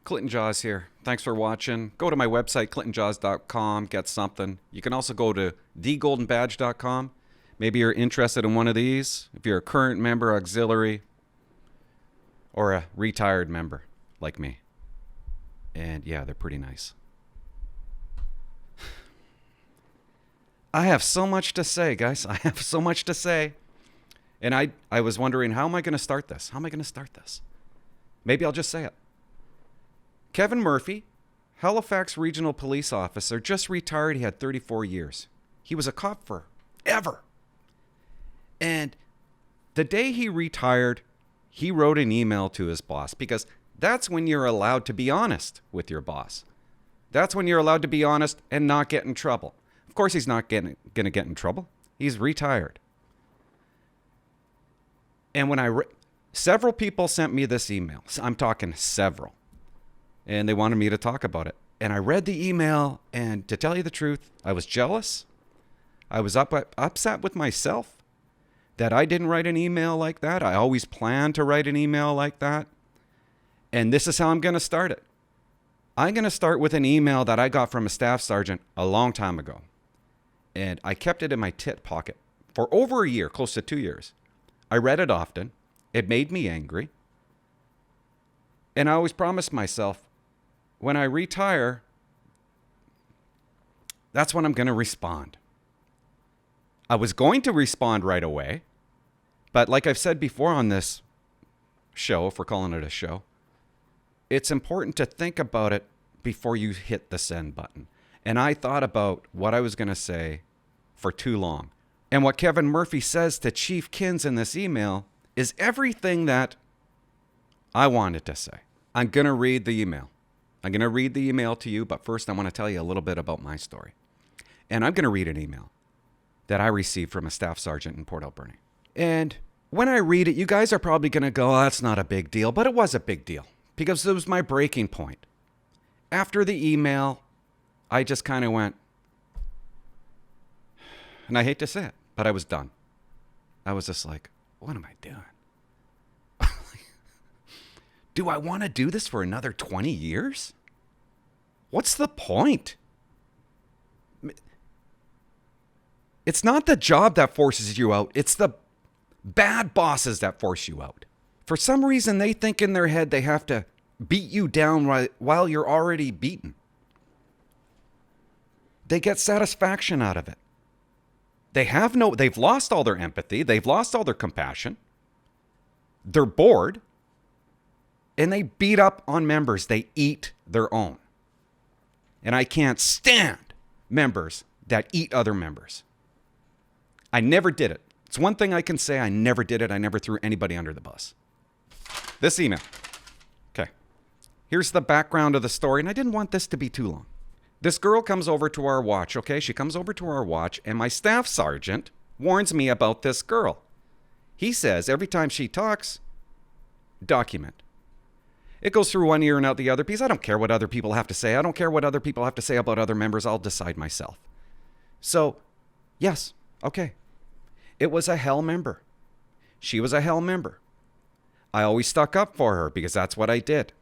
Clinton Jaws here. Thanks for watching. Go to my website, clintonjaws.com, get something. You can also go to thegoldenbadge.com. Maybe you're interested in one of these. If you're a current member, auxiliary, or a retired member like me. And yeah, they're pretty nice. I have so much to say, guys. I have so much to say. And I was wondering, how am I going to start this? How am I going to start this? Maybe I'll just say it. Kevin Murphy, Halifax Regional Police Officer, just retired. He had 34 years. He was a cop forever. And the day he retired, he wrote an email to his boss, because that's when you're allowed to be honest with your boss. That's when you're allowed to be honest and not get in trouble. Of course, he's not going to get in trouble. He's retired. And when several people sent me this email. I'm talking several. And they wanted me to talk about it. And I read the email, and to tell you the truth, I was jealous. I was upset with myself that I didn't write an email like that. I always planned to write an email like that. And this is how I'm going to start it. I'm going to start with an email that I got from a staff sergeant a long time ago. And I kept it in my tit pocket for over a year, close to 2 years. I read it often. It made me angry. And I always promised myself, when I retire, that's when I'm going to respond. I was going to respond right away. But like I've said before on this show, if we're calling it a show, it's important to think about it before you hit the send button. And I thought about what I was going to say for too long. And what Kevin Murphy says to Chief Kins in this email is everything that I wanted to say. I'm going to read the email. I'm going to read the email to you, but first I want to tell you a little bit about my story. And I'm going to read an email that I received from a staff sergeant in Port Alberni. And when I read it, you guys are probably going to go, oh, that's not a big deal. But it was a big deal because it was my breaking point. After the email, I just kind of went, and I hate to say it, but I was done. I was just like, what am I doing? Do I want to do this for another 20 years? What's the point? It's not the job that forces you out. It's the bad bosses that force you out. For some reason, they think in their head they have to beat you down while you're already beaten. They get satisfaction out of it. They've lost all their empathy. They've lost all their compassion. They're bored. And they beat up on members. They eat their own. And I can't stand members that eat other members. I never did it. It's one thing I can say. I never did it. I never threw anybody under the bus. This email. Okay. Here's the background of the story. And I didn't want this to be too long. This girl comes over to our watch, okay? She comes over to our watch, and my staff sergeant warns me about this girl. He says every time she talks, document. It goes through one ear and out the other because I don't care what other people have to say. I don't care what other people have to say about other members. I'll decide myself. So, yes, okay. It was a hell member. She was a hell member. I always stuck up for her because that's what I did.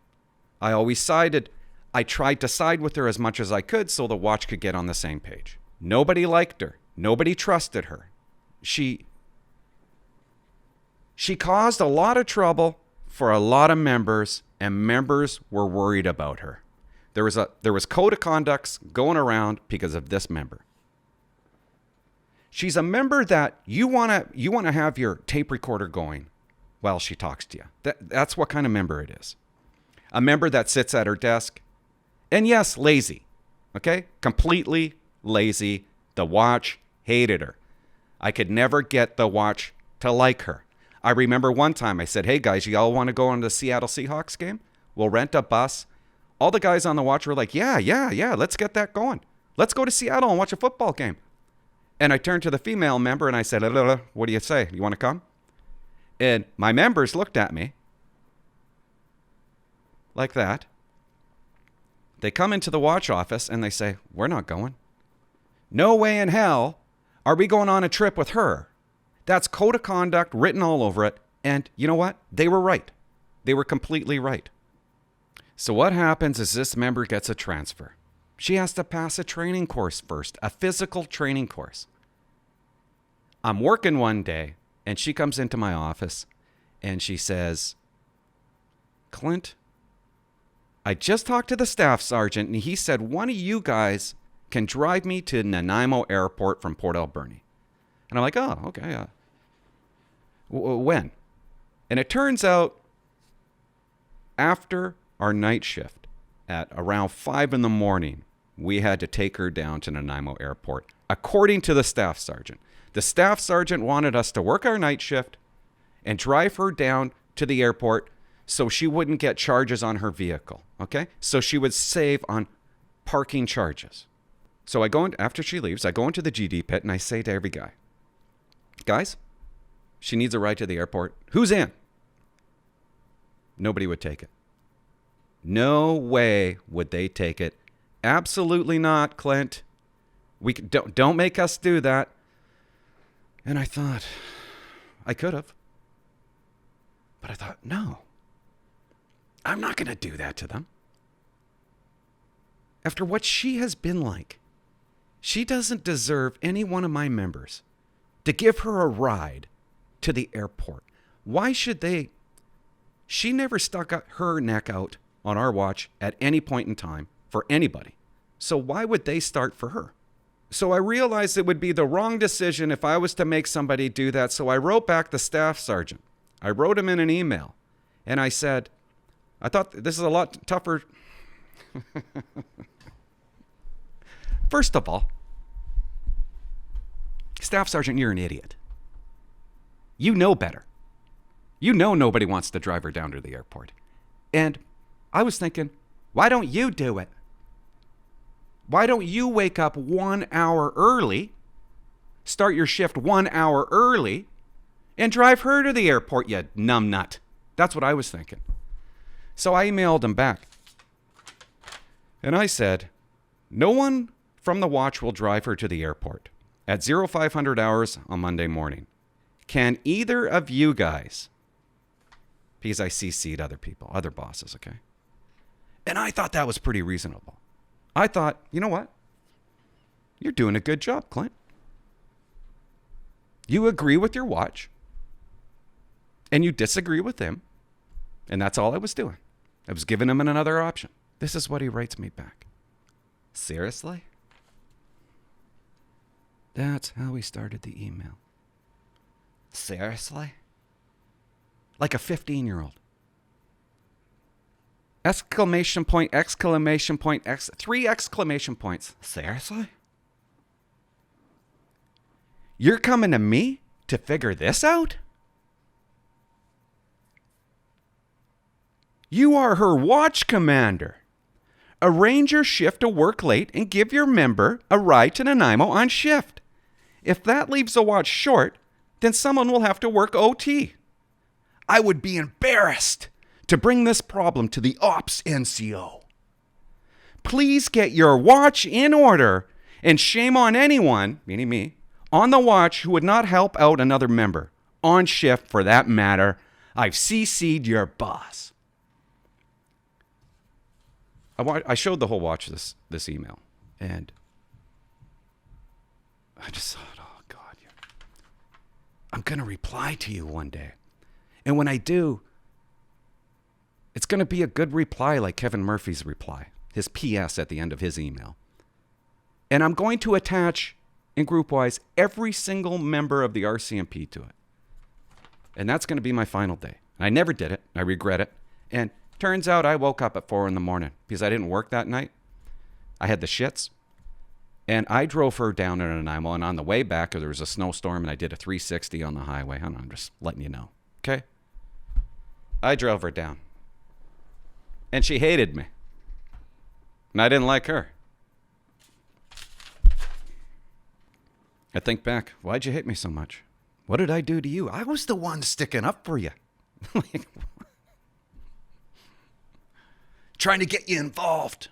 I tried to side with her as much as I could so the watch could get on the same page. Nobody liked her. Nobody trusted her. She caused a lot of trouble for a lot of members, and members were worried about her. There was code of conducts going around because of this member. She's a member that you want to have your tape recorder going while she talks to you. That's what kind of member it is. A member that sits at her desk. And yes, lazy. Okay? Completely lazy. The watch hated her. I could never get the watch to like her. I remember one time I said, hey guys, you all want to go on the Seattle Seahawks game? We'll rent a bus. All the guys on the watch were like, yeah, let's get that going. Let's go to Seattle and watch a football game. And I turned to the female member and I said, what do you say? You want to come? And my members looked at me like that. They come into the watch office and they say, we're not going. No way in hell are we going on a trip with her. That's code of conduct written all over it. And you know what? They were right. They were completely right. So what happens is this member gets a transfer. She has to pass a training course first, a physical training course. I'm working one day, and she comes into my office, and she says, Clint, I just talked to the staff sergeant, and he said one of you guys can drive me to Nanaimo Airport from Port Alberni. And I'm like, oh, okay. When? And it turns out after our night shift at around 5 in the morning, we had to take her down to Nanaimo Airport, according to the staff sergeant. The staff sergeant wanted us to work our night shift and drive her down to the airport so she wouldn't get charges on her vehicle, okay? So she would save on parking charges. So I go in, after she leaves, I go into the GD pit and I say to every guy, guys, she needs a ride to the airport. Who's in? Nobody would take it. No way would they take it. Absolutely not, Clint. Don't make us do that. And I thought, I could have. But I thought, no. I'm not going to do that to them. After what she has been like, she doesn't deserve any one of my members to give her a ride to the airport. Why should they? She never stuck her neck out on our watch at any point in time for anybody. So why would they start for her? So I realized it would be the wrong decision if I was to make somebody do that. So I wrote back the staff sergeant. I wrote him in an email. And I said, I thought this is a lot tougher. First of all, Staff Sergeant, you're an idiot. You know better. You know nobody wants to drive her down to the airport. And I was thinking, why don't you do it? Why don't you wake up 1 hour early, start your shift 1 hour early, and drive her to the airport, you numbnut? That's what I was thinking. So I emailed him back. And I said, no one from the watch will drive her to the airport at 0500 hours on Monday morning. Can either of you guys, because I CC'd other people, other bosses, okay? And I thought that was pretty reasonable. I thought, you know what? You're doing a good job, Clint. You agree with your watch, and you disagree with him, and that's all I was doing. I was giving him another option. This is what he writes me back. Seriously? That's how we started the email. Seriously? Like a 15-year-old. Exclamation point, exclamation point, 3 exclamation points. Seriously? You're coming to me to figure this out? You are her watch commander. Arrange your shift to work late and give your member a ride to Nanaimo on shift. If that leaves the watch short, then someone will have to work OT. I would be embarrassed to bring this problem to the Ops NCO. Please get your watch in order, and shame on anyone, meaning me, on the watch who would not help out another member. On shift, for that matter. I've CC'd your boss. I showed the whole watch this email, and I just thought, oh, God, I'm going to reply to you one day. And when I do, it's going to be a good reply like Kevin Murphy's reply, his PS at the end of his email. And I'm going to attach, in group-wise, every single member of the RCMP to it. And that's going to be my final day. I never did it. I regret it. And turns out I woke up at 4 in the morning because I didn't work that night. I had the shits. And I drove her down to Nanaimo, and on the way back, there was a snowstorm, and I did a 360 on the highway. I don't know, I'm just letting you know. Okay? I drove her down. And she hated me. And I didn't like her. I think back, why'd you hate me so much? What did I do to you? I was the one sticking up for you. Trying to get you involved.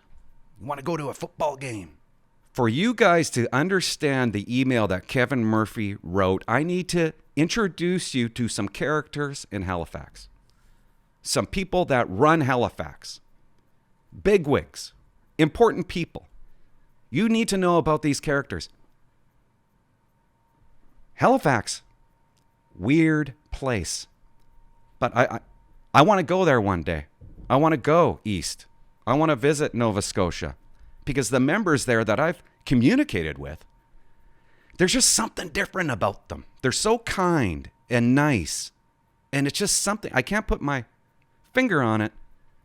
You want to go to a football game. For you guys to understand the email that Kevin Murphy wrote, I need to introduce you to some characters in Halifax. Some people that run Halifax. bigwigs, important people. You need to know about these characters. Halifax, weird place. But I want to go there one day. I want to go east. I want to visit Nova Scotia because the members there that I've communicated with, there's just something different about them. They're so kind and nice. And it's just something, I can't put my finger on it,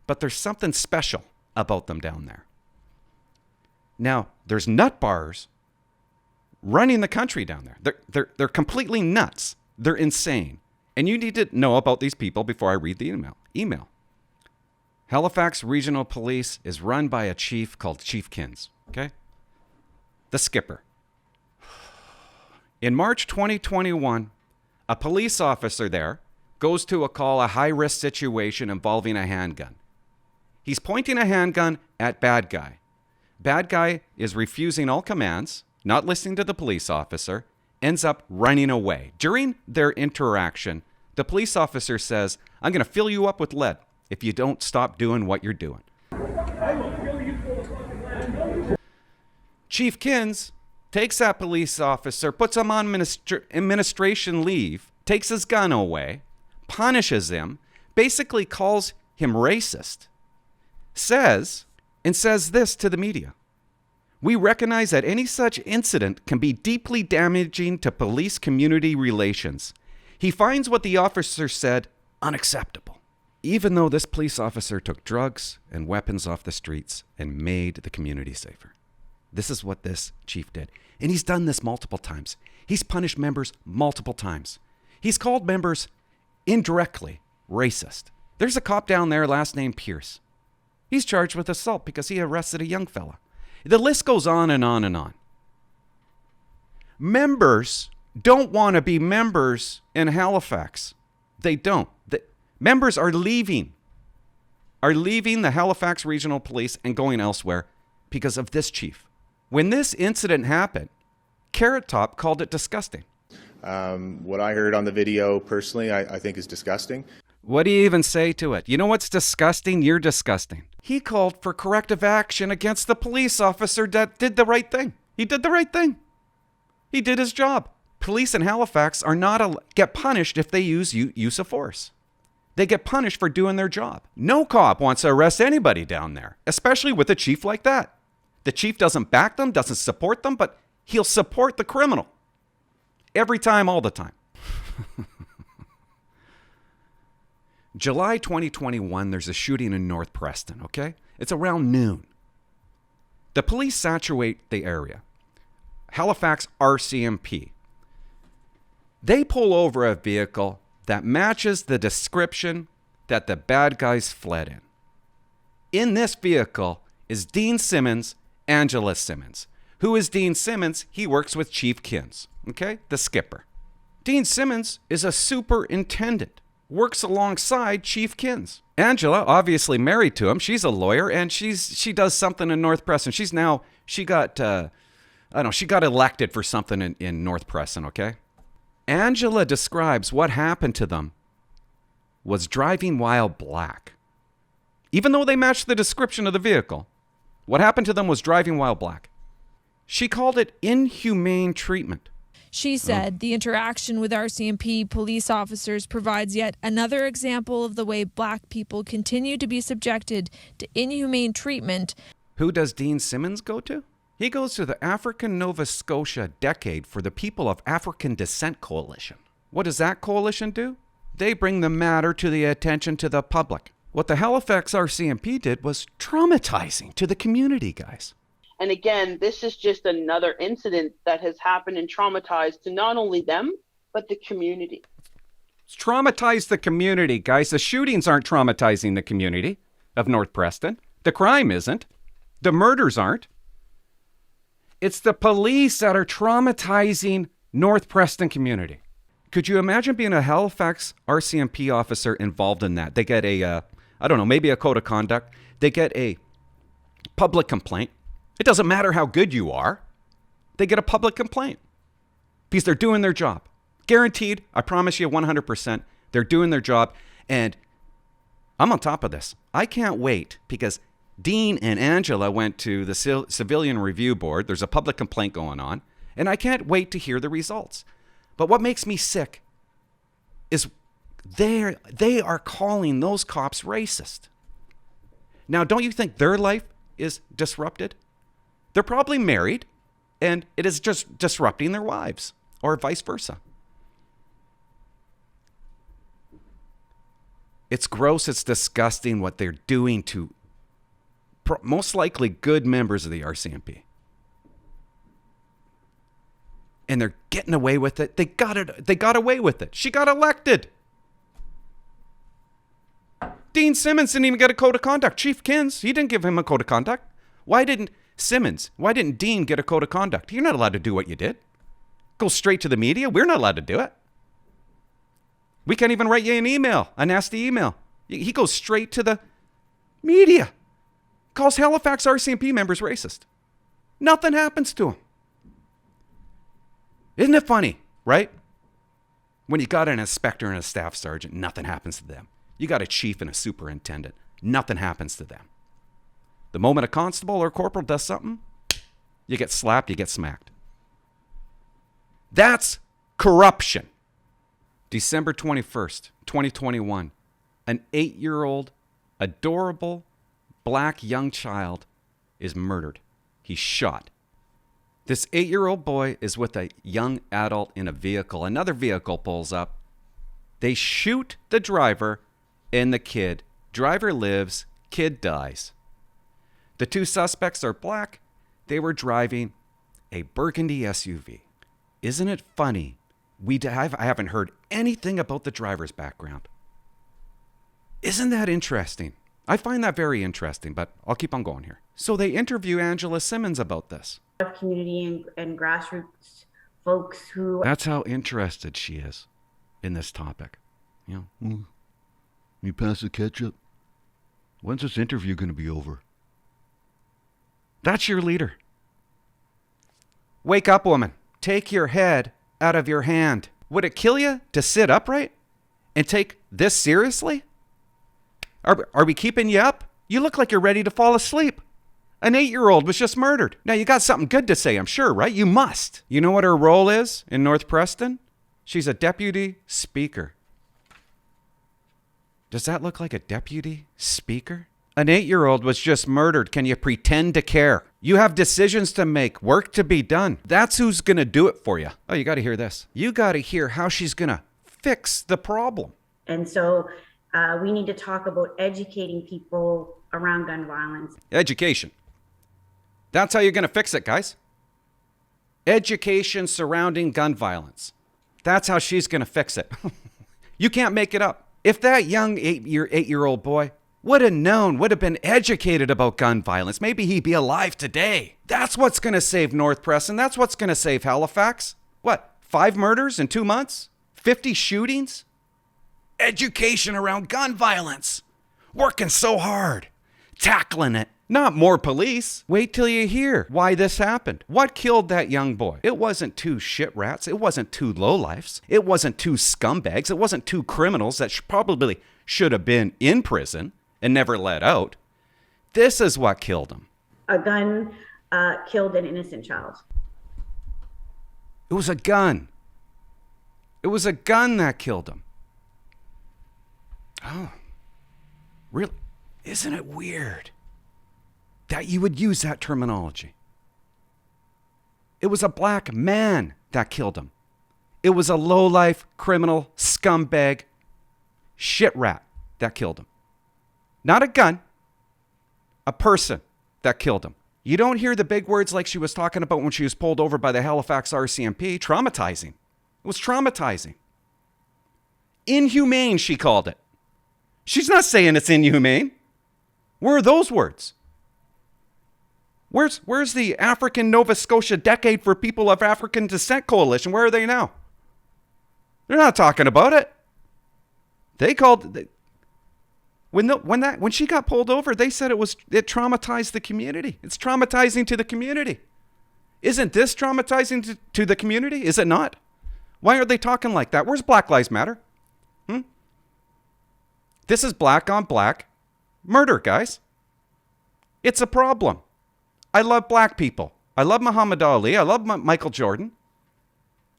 but there's something special about them down there. Now, there's nut bars running the country down there. They're completely nuts. They're insane. And you need to know about these people before I read the email. Halifax Regional Police is run by a chief called Chief Kins, okay? The skipper. In March 2021, a police officer there goes to a high-risk situation involving a handgun. He's pointing a handgun at bad guy. Bad guy is refusing all commands, not listening to the police officer, ends up running away. During their interaction, the police officer says, "I'm going to fill you up with lead if you don't stop doing what you're doing." Chief Kins takes that police officer, puts him on administration leave, takes his gun away, punishes him, basically calls him racist, says this to the media: "We recognize that any such incident can be deeply damaging to police-community relations. He finds what the officer said unacceptable." Even though this police officer took drugs and weapons off the streets and made the community safer. This is what this chief did. And he's done this multiple times. He's punished members multiple times. He's called members indirectly racist. There's a cop down there, last name Pierce. He's charged with assault because he arrested a young fella. The list goes on and on and on. Members don't want to be members in Halifax. They don't. Members are leaving the Halifax Regional Police and going elsewhere because of this chief. When this incident happened, Carrot Top called it disgusting. What I heard on the video, personally, I think is disgusting. What do you even say to it? You know what's disgusting? You're disgusting. He called for corrective action against the police officer that did the right thing. He did the right thing. He did his job. Police in Halifax are not get punished if they use of force. They get punished for doing their job. No cop wants to arrest anybody down there, especially with a chief like that. The chief doesn't back them, doesn't support them, but he'll support the criminal. Every time, all the time. July 2021, there's a shooting in North Preston, okay? It's around noon. The police saturate the area. Halifax RCMP. They pull over a vehicle that matches the description that the bad guys fled in. In this vehicle is Dean Simmons, Angela Simmons. Who is Dean Simmons? He works with Chief Kins, okay? The skipper. Dean Simmons is a superintendent, works alongside Chief Kins. Angela, obviously married to him, she's a lawyer, and she does something in North Preston. She got elected for something in North Preston, okay? Angela describes what happened to them was driving while black. Even though they matched the description of the vehicle, what happened to them was driving while black. She called it inhumane treatment. She said the interaction with RCMP police officers provides yet another example of the way black people continue to be subjected to inhumane treatment. Who does Dean Simmons go to? He goes to the African Nova Scotia Decade for the People of African Descent Coalition. What does that coalition do? They bring the matter to the attention to the public. What the Halifax RCMP did was traumatizing to the community, guys. And again, this is just another incident that has happened and traumatized to not only them, but the community. It's traumatized the community, guys. The shootings aren't traumatizing the community of North Preston. The crime isn't. The murders aren't. It's the police that are traumatizing North Preston community. Could you imagine being a Halifax RCMP officer involved in that? They get maybe a code of conduct. They get a public complaint. It doesn't matter how good you are. They get a public complaint because they're doing their job. Guaranteed, I promise you 100%, they're doing their job. And I'm on top of this. I can't wait because Dean and Angela went to the Civilian Review Board. There's a public complaint going on, and I can't wait to hear the results. But what makes me sick is they are calling those cops racist. Now, don't you think their life is disrupted? They're probably married, and it is just disrupting their wives, or vice versa. It's gross, it's disgusting what they're doing to most likely good members of the RCMP. And they're getting away with it. They got away with it. She got elected. Dean Simmons didn't even get a code of conduct. Chief Kins, he didn't give him a code of conduct. Why didn't Dean get a code of conduct? You're not allowed to do what you did. Go straight to the media. We're not allowed to do it. We can't even write you an email, a nasty email. He goes straight to the media. Calls Halifax RCMP members racist. Nothing happens to him. Isn't it funny, right? When you got an inspector and a staff sergeant, nothing happens to them. You got a chief and a superintendent, nothing happens to them. The moment a constable or a corporal does something, you get slapped, you get smacked. That's corruption. December 21st, 2021, an 8-year-old, adorable, black young child is murdered. He's shot. This 8-year-old boy is with a young adult in a vehicle. Another vehicle pulls up. They shoot the driver and the kid. Driver lives, kid dies. The two suspects are black. They were driving a burgundy SUV. Isn't it funny? I haven't heard anything about the driver's background. Isn't that interesting? I find that very interesting, but I'll keep on going here. So they interview Angela Simmons about this. Community and grassroots folks who... That's how interested she is in this topic. You know, You pass the ketchup? When's this interview going to be over? that's your leader. Wake up, woman. Take your head out of your hand. Would it kill you to sit upright and take this seriously? Are we keeping you up? You look like you're ready to fall asleep. An 8-year-old was just murdered. Now, you got something good to say, I'm sure, right? You must. You know what her role is in North Preston? She's a deputy speaker. Does that look like a deputy speaker? An 8-year-old was just murdered. Can you pretend to care? You have decisions to make, work to be done. That's who's going to do it for you. Oh, you got to hear this. You got to hear how she's going to fix the problem. And so we need to talk about educating people around gun violence. Education. That's how you're going to fix it, guys. Education surrounding gun violence. That's how she's going to fix it. You can't make it up. If that young 8-year-old boy would have known, would have been educated about gun violence, maybe he'd be alive today. That's what's going to save North Preston. That's what's going to save Halifax. What, 5 murders in 2 months? 50 shootings? Education around gun violence. Working so hard. Tackling it. Not more police. Wait till you hear why this happened. What killed that young boy? It wasn't 2 shit rats. It wasn't 2 lowlifes. It wasn't 2 scumbags. It wasn't 2 criminals that probably should have been in prison and never let out. This is what killed him. A gun killed an innocent child. It was a gun. It was a gun that killed him. Oh, really? Isn't it weird that you would use that terminology? It was a black man that killed him. It was a lowlife, criminal, scumbag, shit rat that killed him. Not a gun, a person that killed him. You don't hear the big words like she was talking about when she was pulled over by the Halifax RCMP. Traumatizing. It was traumatizing. Inhumane, she called it. She's not saying it's inhumane. Where are those words? Where's the African Nova Scotia Decade for People of African Descent Coalition? Where are they now? They're not talking about it. They called when she got pulled over, they said it traumatized the community. It's traumatizing to the community. Isn't this traumatizing to the community? Is it not? Why are they talking like that? Where's Black Lives Matter? This is black on black murder, guys. It's a problem. I love black people. I love Muhammad Ali. I love Michael Jordan.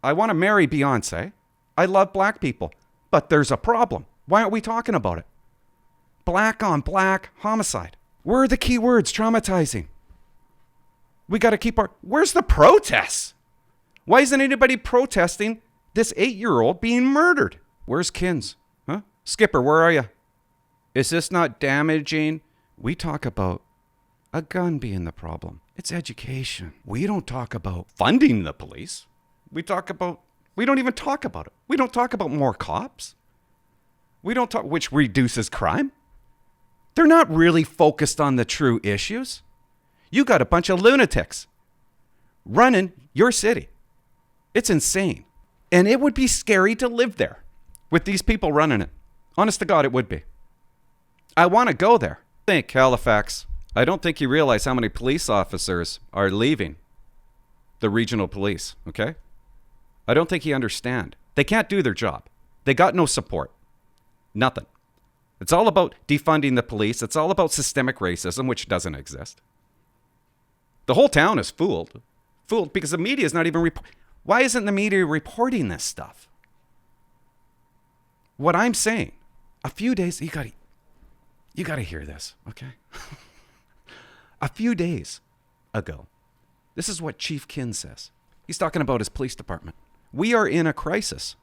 I want to marry Beyonce. I love black people. But there's a problem. Why aren't we talking about it? Black on black homicide. Where are the key words? Traumatizing. We got to keep our... Where's the protests? Why isn't anybody protesting this 8-year-old being murdered? Where's Kins? Huh? Skipper, where are you? Is this not damaging? We talk about a gun being the problem. It's education. We don't talk about funding the police. We don't even talk about it. We don't talk about more cops. We don't talk, which reduces crime. They're not really focused on the true issues. You got a bunch of lunatics running your city. It's insane. And it would be scary to live there with these people running it. Honest to God, it would be. I want to go there. Think, Halifax. I don't think you realize how many police officers are leaving the regional police, okay? I don't think you understand. They can't do their job. They got no support. Nothing. It's all about defunding the police. It's all about systemic racism, which doesn't exist. The whole town is fooled. Fooled because the media is not even... Why isn't the media reporting this stuff? What I'm saying, a few days... You got to hear this, okay? A few days ago, this is what Chief Kin says. He's talking about his police department. We are in a crisis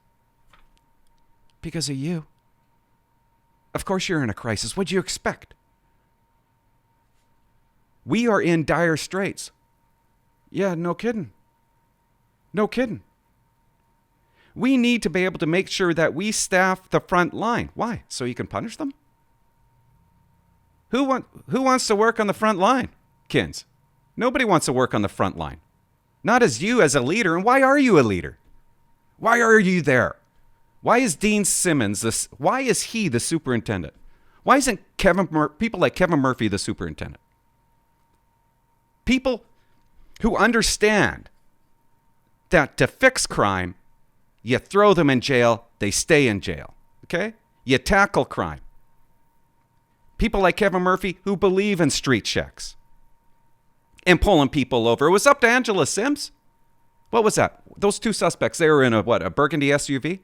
because of you. Of course you're in a crisis. What'd you expect? We are in dire straits. Yeah, no kidding. No kidding. We need to be able to make sure that we staff the front line. Why? So you can punish them? Who wants to work on the front line, Kins? Nobody wants to work on the front line. Not as you as a leader. And why are you a leader? Why are you there? Why is Dean Simmons why is he the superintendent? Why isn't people like Kevin Murphy the superintendent? People who understand that to fix crime, you throw them in jail, they stay in jail. Okay? You tackle crime. People like Kevin Murphy who believe in street checks and pulling people over. It was up to Angela Sims. What was that? Those two suspects, they were in a burgundy SUV?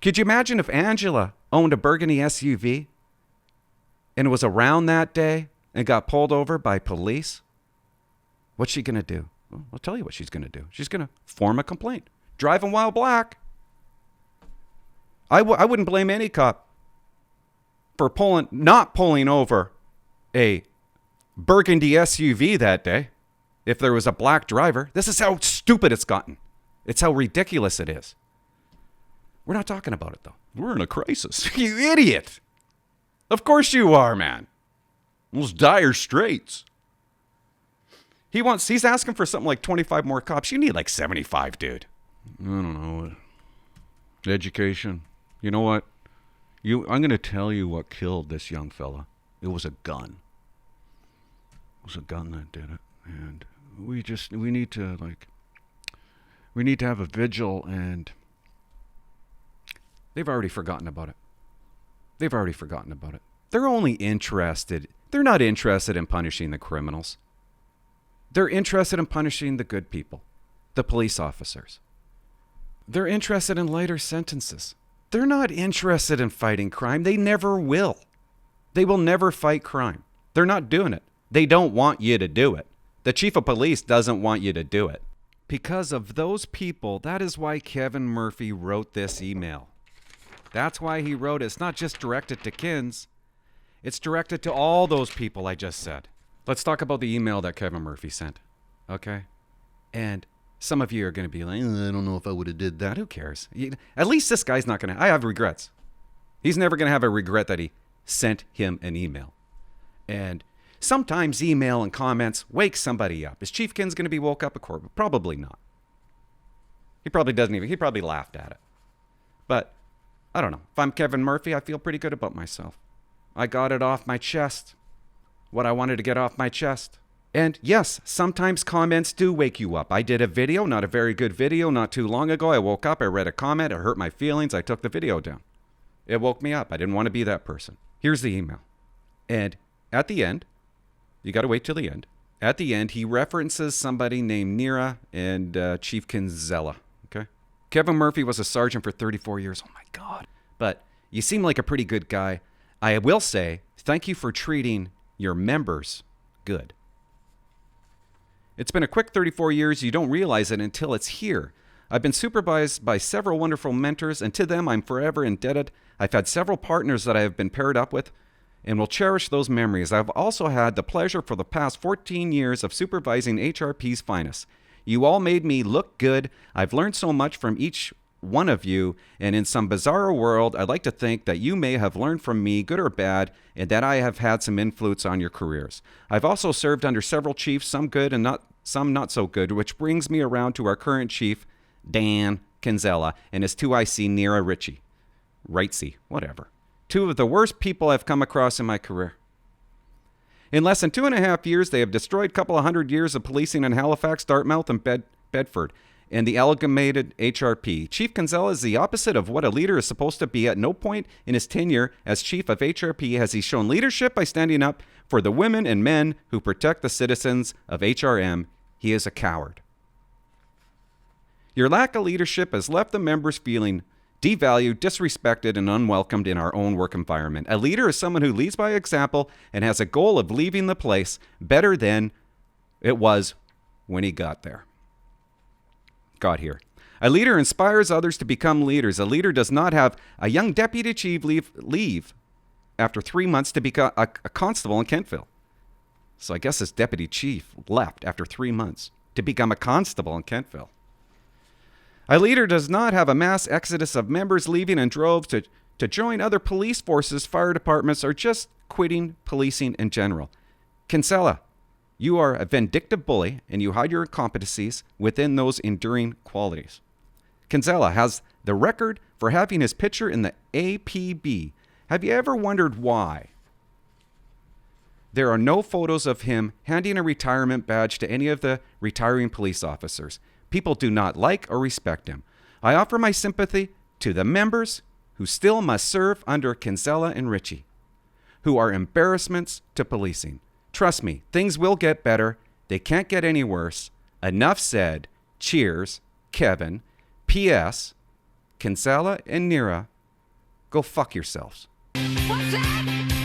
Could you imagine if Angela owned a burgundy SUV and was around that day and got pulled over by police? What's she going to do? Well, I'll tell you what she's going to do. She's going to form a complaint. Driving while black. I wouldn't blame any cop for not pulling over a burgundy SUV that day if there was a black driver. This is how stupid it's gotten. It's how ridiculous it is. We're not talking about it, though. We're in a crisis. You idiot. Of course you are, man. Those dire straits. He's asking for something like 25 more cops. You need like 75, dude. I don't know. Education. You know what? I'm going to tell you what killed this young fella. It was a gun. It was a gun that did it. And we need to have a vigil, and they've already forgotten about it. They're not interested in punishing the criminals. They're interested in punishing the good people, the police officers. They're interested in lighter sentences. They're not interested in fighting crime. They never will. They will never fight crime. They're not doing it. They don't want you to do it. The chief of police doesn't want you to do it. Because of those people, that is why Kevin Murphy wrote this email. That's why he wrote it. It's not just directed to Kins. It's directed to all those people I just said. Let's talk about the email that Kevin Murphy sent. Okay? And some of you are going to be like, I don't know if I would have did that. Who cares? At least this guy's not going to. I have regrets. He's never going to have a regret that he sent him an email. And sometimes email and comments wake somebody up. Is Chief Kins going to be woke up at court? Probably not. He probably laughed at it. But I don't know. If I'm Kevin Murphy, I feel pretty good about myself. I got it off my chest. What I wanted to get off my chest. And yes, sometimes comments do wake you up. I did a video, not a very good video, not too long ago. I woke up, I read a comment, it hurt my feelings, I took the video down. It woke me up. I didn't want to be that person. Here's the email. And at the end, you got to wait till the end. At the end, he references somebody named Nira and Chief Kinsella. Okay. Kevin Murphy was a sergeant for 34 years. Oh my God. But you seem like a pretty good guy. I will say, thank you for treating your members good. It's been a quick 34 years. You don't realize it until it's here. I've been supervised by several wonderful mentors, and to them I'm forever indebted. I've had several partners that I have been paired up with and will cherish those memories. I've also had the pleasure for the past 14 years of supervising HRP's finest. You all made me look good. I've learned so much from each one of you, and in some bizarre world, I'd like to think that you may have learned from me, good or bad, and that I have had some influence on your careers. I've also served under several chiefs, some good and some not so good, which brings me around to our current chief, Dan Kinsella, and his 2IC, Nira Ritchie. Rightsy, whatever. Two of the worst people I've come across in my career. In less than 2.5 years, they have destroyed a couple of 100 years of policing in Halifax, Dartmouth, and Bedford, and the amalgamated HRP. Chief Kinsella is the opposite of what a leader is supposed to be. At no point in his tenure as chief of HRP has he shown leadership by standing up for the women and men who protect the citizens of HRM. He is a coward. Your lack of leadership has left the members feeling devalued, disrespected, and unwelcomed in our own work environment. A leader is someone who leads by example and has a goal of leaving the place better than it was when he got here. A leader inspires others to become leaders. A leader does not have a young deputy chief leave after 3 months to become a constable in Kentville. So I guess this deputy chief left after 3 months to become a constable in Kentville. A leader does not have a mass exodus of members leaving in droves to join other police forces, fire departments, or just quitting policing in general. Kinsella, you are a vindictive bully, and you hide your incompetencies within those enduring qualities. Kinsella has the record for having his picture in the APB. Have you ever wondered why? There are no photos of him handing a retirement badge to any of the retiring police officers. People do not like or respect him. I offer my sympathy to the members who still must serve under Kinsella and Ritchie, who are embarrassments to policing. Trust me, things will get better. They can't get any worse. Enough said. Cheers, Kevin. P.S. Kinsella and Nira, go fuck yourselves. What's that?